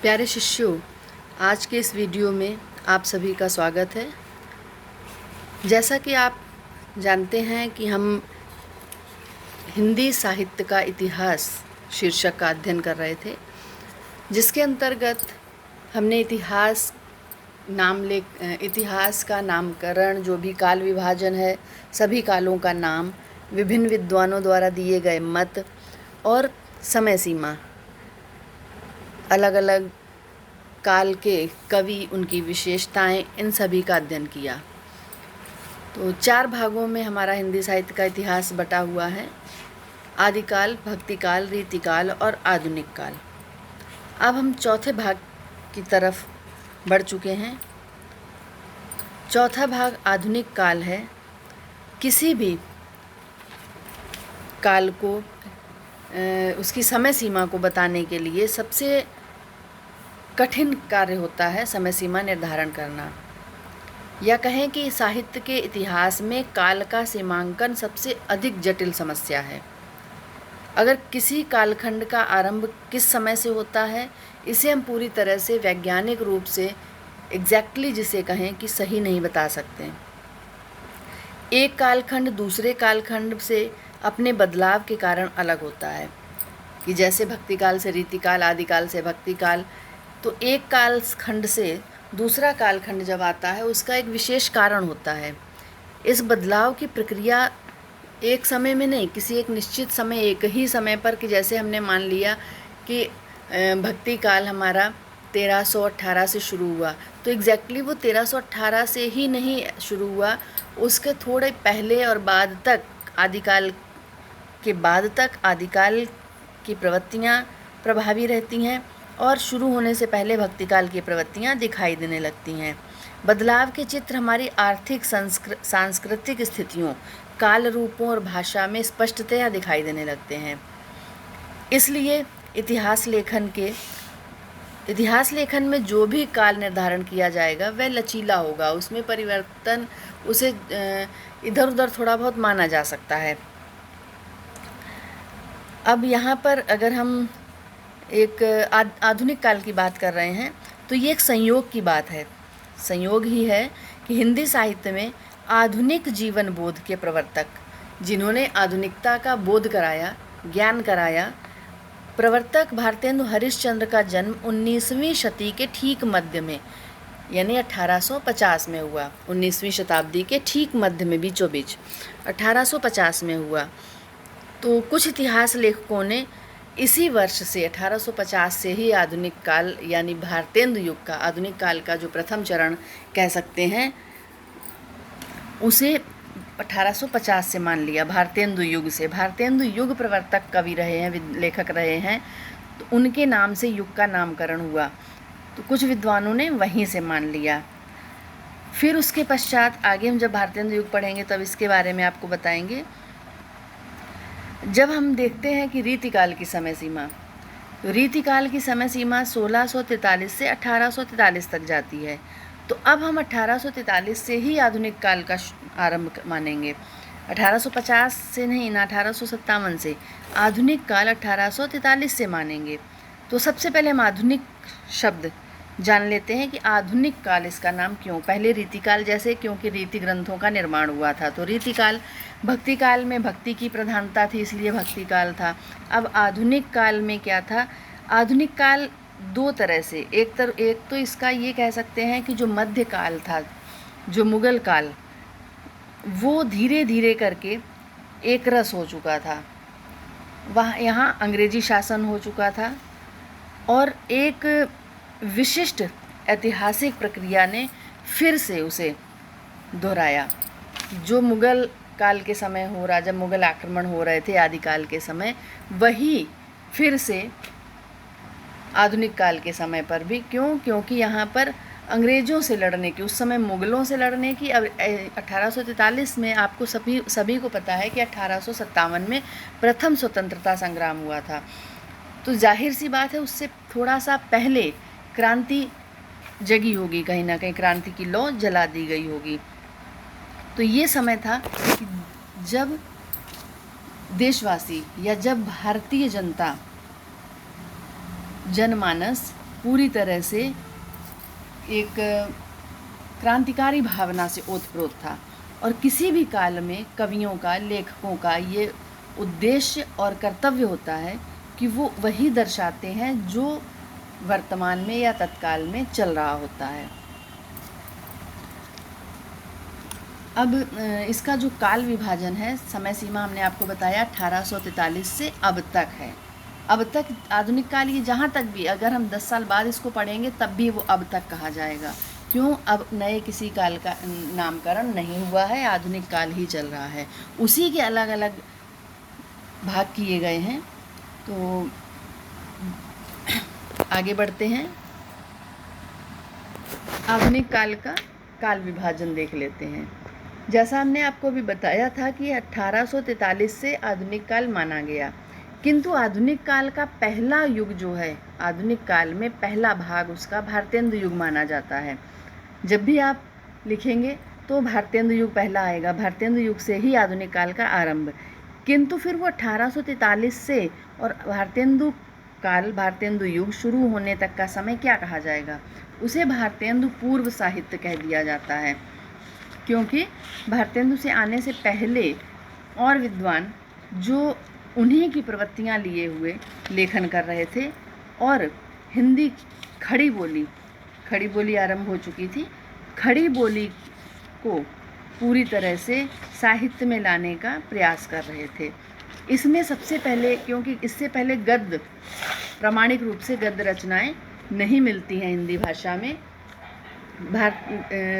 प्यारे शिष्यों, आज के इस वीडियो में आप सभी का स्वागत है। जैसा कि आप जानते हैं कि हम हिंदी साहित्य का इतिहास शीर्षक का अध्ययन कर रहे थे, जिसके अंतर्गत हमने इतिहास का नामकरण, जो भी काल विभाजन है, सभी कालों का नाम, विभिन्न विद्वानों द्वारा दिए गए मत और समय सीमा, अलग अलग काल के कवि, उनकी विशेषताएं, इन सभी का अध्ययन किया। तो 4 भागों में हमारा हिंदी साहित्य का इतिहास बटा हुआ है: आदिकाल, भक्तिकाल, रीतिकाल और आधुनिक काल। अब हम चौथे भाग की तरफ बढ़ चुके हैं। चौथा भाग आधुनिक काल है। किसी भी काल को उसकी समय सीमा को बताने के लिए सबसे कठिन कार्य होता है समय सीमा निर्धारण करना, या कहें कि साहित्य के इतिहास में काल का सीमांकन सबसे अधिक जटिल समस्या है। अगर किसी कालखंड का आरंभ किस समय से होता है, इसे हम पूरी तरह से वैज्ञानिक रूप से एग्जैक्टली जिसे कहें कि सही नहीं बता सकते। एक कालखंड दूसरे कालखंड से अपने बदलाव के कारण अलग होता है, कि जैसे भक्तिकाल से रीतिकाल, आदिकाल से भक्तिकाल। तो एक कालखंड से दूसरा कालखंड जब आता है, उसका एक विशेष कारण होता है। इस बदलाव की प्रक्रिया एक समय में नहीं, किसी एक निश्चित समय, एक ही समय पर, कि जैसे हमने मान लिया कि भक्ति काल हमारा 1318 से शुरू हुआ, तो एग्जैक्टली वो 1318 से ही नहीं शुरू हुआ, उसके थोड़े पहले और बाद तक, आदिकाल के बाद तक आदिकाल की प्रवृत्तियाँ प्रभावी रहती हैं और शुरू होने से पहले भक्तिकाल की प्रवृत्तियाँ दिखाई देने लगती हैं। बदलाव के चित्र हमारी आर्थिक, सांस्कृतिक स्थितियों, काल रूपों और भाषा में स्पष्टतया दिखाई देने लगते हैं। इसलिए इतिहास लेखन में जो भी काल निर्धारण किया जाएगा वह लचीला होगा, उसमें परिवर्तन, उसे इधर उधर थोड़ा बहुत माना जा सकता है। अब यहाँ पर अगर हम एक आधुनिक काल की बात कर रहे हैं, तो ये एक संयोग की बात है। संयोग ही है कि हिंदी साहित्य में आधुनिक जीवन बोध के प्रवर्तक, जिन्होंने आधुनिकता का बोध कराया, ज्ञान कराया, प्रवर्तक भारतेंदु हरिश्चंद्र का जन्म 19वीं शती के ठीक मध्य में, यानी 1850 में हुआ। 19वीं शताब्दी के ठीक मध्य में, बीचों बीच 1850 में हुआ। तो कुछ इतिहास लेखकों ने इसी वर्ष से, 1850 से ही आधुनिक काल, यानी भारतेंदु युग का, आधुनिक काल का जो प्रथम चरण कह सकते हैं, उसे 1850 से मान लिया, भारतेंदु युग से। भारतेंदु युग प्रवर्तक कवि रहे हैं, लेखक रहे हैं, तो उनके नाम से युग का नामकरण हुआ। तो कुछ विद्वानों ने वहीं से मान लिया। फिर उसके पश्चात आगे हम जब भारतेंदु युग पढ़ेंगे तब इसके बारे में आपको बताएंगे। जब हम देखते हैं कि रीतिकाल की समय सीमा, तो रीतिकाल की समय सीमा 1643 से 1843 तक जाती है। तो अब हम 1843 से ही आधुनिक काल का आरंभ मानेंगे, 1850 से नहीं ना, 1857 से। आधुनिक काल 1843 से मानेंगे। तो सबसे पहले हम आधुनिक शब्द जान लेते हैं कि आधुनिक काल इसका नाम क्यों। पहले रीतिकाल, जैसे क्योंकि रीति ग्रंथों का निर्माण हुआ था, तो रीतिकाल, भक्तिकाल में भक्ति की प्रधानता थी, इसलिए भक्तिकाल था। अब आधुनिक काल में क्या था? आधुनिक काल दो तरह से, एक तो इसका ये कह सकते हैं कि जो मध्यकाल था, जो मुगल काल, वो धीरे धीरे करके एक रस हो चुका था। यहाँ अंग्रेजी शासन हो चुका था और एक विशिष्ट ऐतिहासिक प्रक्रिया ने फिर से उसे दोहराया। जो मुगल काल के समय हो रहा, जब मुगल आक्रमण हो रहे थे आदिकाल के समय, वही फिर से आधुनिक काल के समय पर भी। क्योंकि यहाँ पर अंग्रेज़ों से लड़ने की, उस समय मुगलों से लड़ने की, अब 1843 में आपको सभी को पता है कि 1857 में प्रथम स्वतंत्रता संग्राम हुआ था। तो जाहिर सी बात है, उससे थोड़ा सा पहले क्रांति जगी होगी, कहीं ना कहीं क्रांति की लौ जला दी गई होगी। तो ये समय था कि जब देशवासी, या जब भारतीय जनमानस पूरी तरह से एक क्रांतिकारी भावना से ओतप्रोत था। और किसी भी काल में कवियों का, लेखकों का ये उद्देश्य और कर्तव्य होता है कि वो वही दर्शाते हैं जो वर्तमान में या तत्काल में चल रहा होता है। अब इसका जो काल विभाजन है, समय सीमा हमने आपको बताया 1843 से अब तक है। अब तक आधुनिक काल, ये जहाँ तक भी, अगर हम 10 साल बाद इसको पढ़ेंगे तब भी वो अब तक कहा जाएगा। क्यों? अब नए किसी काल का नामकरण नहीं हुआ है, आधुनिक काल ही चल रहा है। उसी के अलग अलग भाग किए गए हैं। तो आगे बढ़ते हैं, आधुनिक काल का काल विभाजन देख लेते हैं। जैसा हमने आपको भी बताया था कि 1843 से आधुनिक काल माना गया, किंतु आधुनिक काल का पहला युग जो है, आधुनिक काल में पहला भाग उसका भारतेंदु युग माना जाता है। जब भी आप लिखेंगे तो भारतेंदु युग पहला आएगा, भारतेंदु युग से ही आधुनिक काल का आरंभ। किंतु फिर वो 1843 से और भारतेंदु काल, भारतेंदु युग शुरू होने तक का समय क्या कहा जाएगा? उसे भारतेंदु पूर्व साहित्य कह दिया जाता है, क्योंकि भारतेंदु से आने से पहले और विद्वान जो उन्हीं की प्रवृत्तियां लिए हुए लेखन कर रहे थे, और हिंदी खड़ी बोली आरंभ हो चुकी थी। खड़ी बोली को पूरी तरह से साहित्य में लाने का प्रयास कर रहे थे। इसमें सबसे पहले, क्योंकि इससे पहले गद्य, प्रामाणिक रूप से गद्य रचनाएं नहीं मिलती हैं हिंदी भाषा में।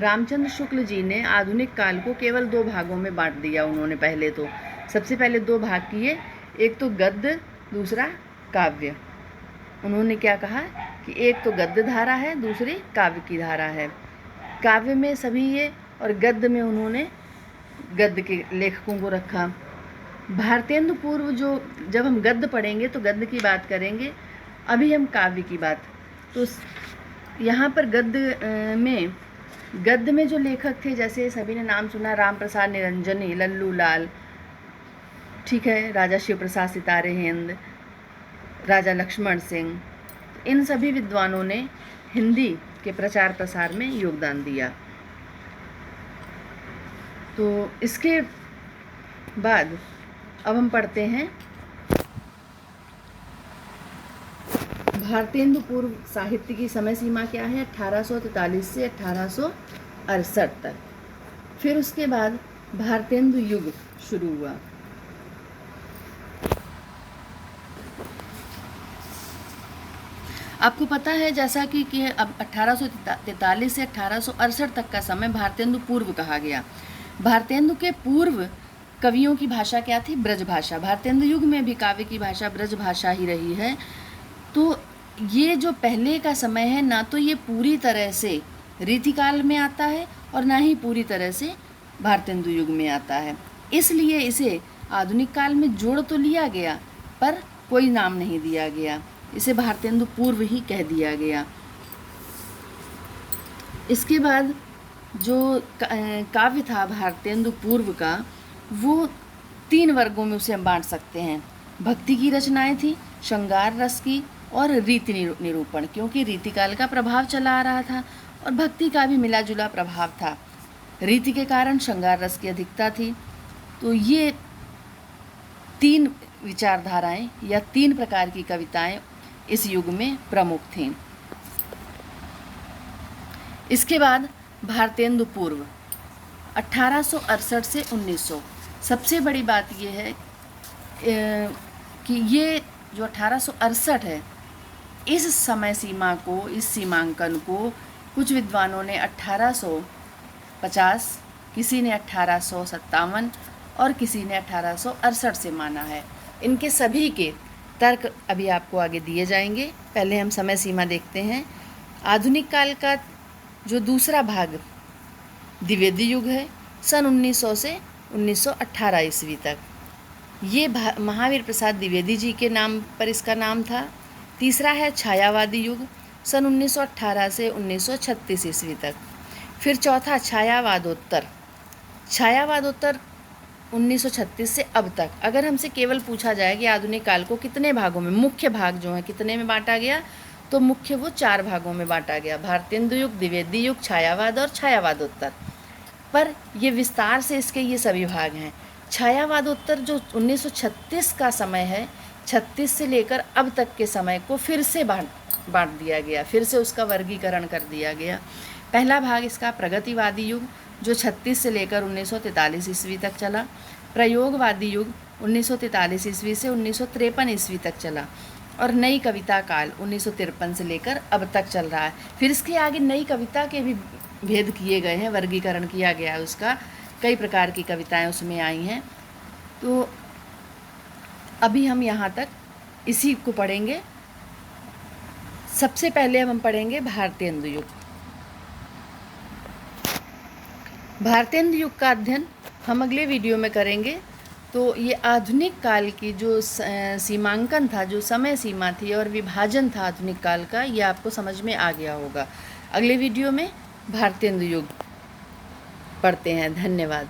रामचंद्र शुक्ल जी ने आधुनिक काल को केवल 2 भागों में बांट दिया। उन्होंने पहले तो सबसे पहले 2 भाग किए, एक तो गद्य, दूसरा काव्य। उन्होंने क्या कहा कि एक तो गद्य धारा है, दूसरी काव्य की धारा है। काव्य में सभी ये, और गद्य में उन्होंने गद्य के लेखकों को रखा। भारतेंदु पूर्व, जो जब हम गद्य पढ़ेंगे तो गद्य की बात करेंगे, अभी हम काव्य की बात। तो यहाँ पर गद्य में जो लेखक थे, जैसे सभी ने नाम सुना, राम प्रसाद निरंजनी, लल्लू लाल, ठीक है, राजा शिव प्रसाद सितारे हिंद, राजा लक्ष्मण सिंह, इन सभी विद्वानों ने हिंदी के प्रचार प्रसार में योगदान दिया। तो इसके बाद अब हम पढ़ते हैं भारतेंदु पूर्व साहित्य की समय सीमा क्या है, 1843 से 1868 तक। फिर उसके बाद भारतेंदु युग शुरू हुआ। आपको पता है जैसा कि अब 1843 से 1868 तक का समय भारतेंदु पूर्व कहा गया। भारतेंदु के पूर्व कवियों की भाषा क्या थी? ब्रज भाषा। भारतेंदु युग में भी काव्य की भाषा ब्रज भाषा ही रही है। तो ये जो पहले का समय है, ना तो ये पूरी तरह से रीतिकाल में आता है और ना ही पूरी तरह से भारतेंदु युग में आता है। इसलिए इसे आधुनिक काल में जोड़ तो लिया गया, पर कोई नाम नहीं दिया गया, इसे भारतेंदु पूर्व ही कह दिया गया। इसके बाद जो काव्य था भारतेंदु पूर्व का, वो 3 वर्गों में उसे हम बांट सकते हैं। भक्ति की रचनाएं थी, श्रृंगार रस की, और रीति निरूपण, क्योंकि रीतिकाल का प्रभाव चला आ रहा था और भक्ति का भी मिला जुला प्रभाव था। रीति के कारण श्रृंगार रस की अधिकता थी। तो ये 3 विचारधाराएं या 3 प्रकार की कविताएं इस युग में प्रमुख थीं। इसके बाद भारतेंदु पूर्व 1868 से 1900। सबसे बड़ी बात यह है कि ये जो 1868 है, इस समय सीमा को, इस सीमांकन को कुछ विद्वानों ने 1850, किसी ने 1857 और किसी ने 1868 से माना है। इनके सभी के तर्क अभी आपको आगे दिए जाएंगे। पहले हम समय सीमा देखते हैं। आधुनिक काल का जो दूसरा भाग द्विवेदी युग है, सन 1900 से 1918 ईस्वी तक। ये महावीर प्रसाद द्विवेदी जी के नाम पर इसका नाम था। तीसरा है छायावादी युग, सन 1918 से 1936 ईस्वी तक। फिर चौथा छायावादोत्तर 1936 से अब तक। अगर हमसे केवल पूछा जाए कि आधुनिक काल को कितने भागों में, मुख्य भाग जो हैं कितने में बांटा गया, तो मुख्य वो 4 भागों में बांटा गया, भारतेंदु युग, द्विवेदी युग, छायावाद और छायावादोत्तर। पर ये विस्तार से इसके ये सभी भाग हैं। छायावादोत्तर जो 1936 का समय है, 36 से लेकर अब तक के समय को फिर से बांट दिया गया, फिर से उसका वर्गीकरण कर दिया गया। पहला भाग इसका प्रगतिवादी युग जो 36 से लेकर 1943 ईस्वी तक चला, प्रयोगवादी युग 1943 ईस्वी से 1953 ईस्वी तक चला, और नई कविता काल 1953 से लेकर अब तक चल रहा है। फिर इसके आगे नई कविता के भी भेद किए गए हैं, वर्गीकरण किया गया है उसका, कई प्रकार की कविताएं उसमें आई हैं। तो अभी हम यहाँ तक इसी को पढ़ेंगे। सबसे पहले हम पढ़ेंगे भारतेंदु युग। भारतेंदु युग का अध्ययन हम अगले वीडियो में करेंगे। तो ये आधुनिक काल की जो सीमांकन था, जो समय सीमा थी और विभाजन था आधुनिक काल का, ये आपको समझ में आ गया होगा। अगले वीडियो में भारतेंदु युग पढ़ते हैं। धन्यवाद।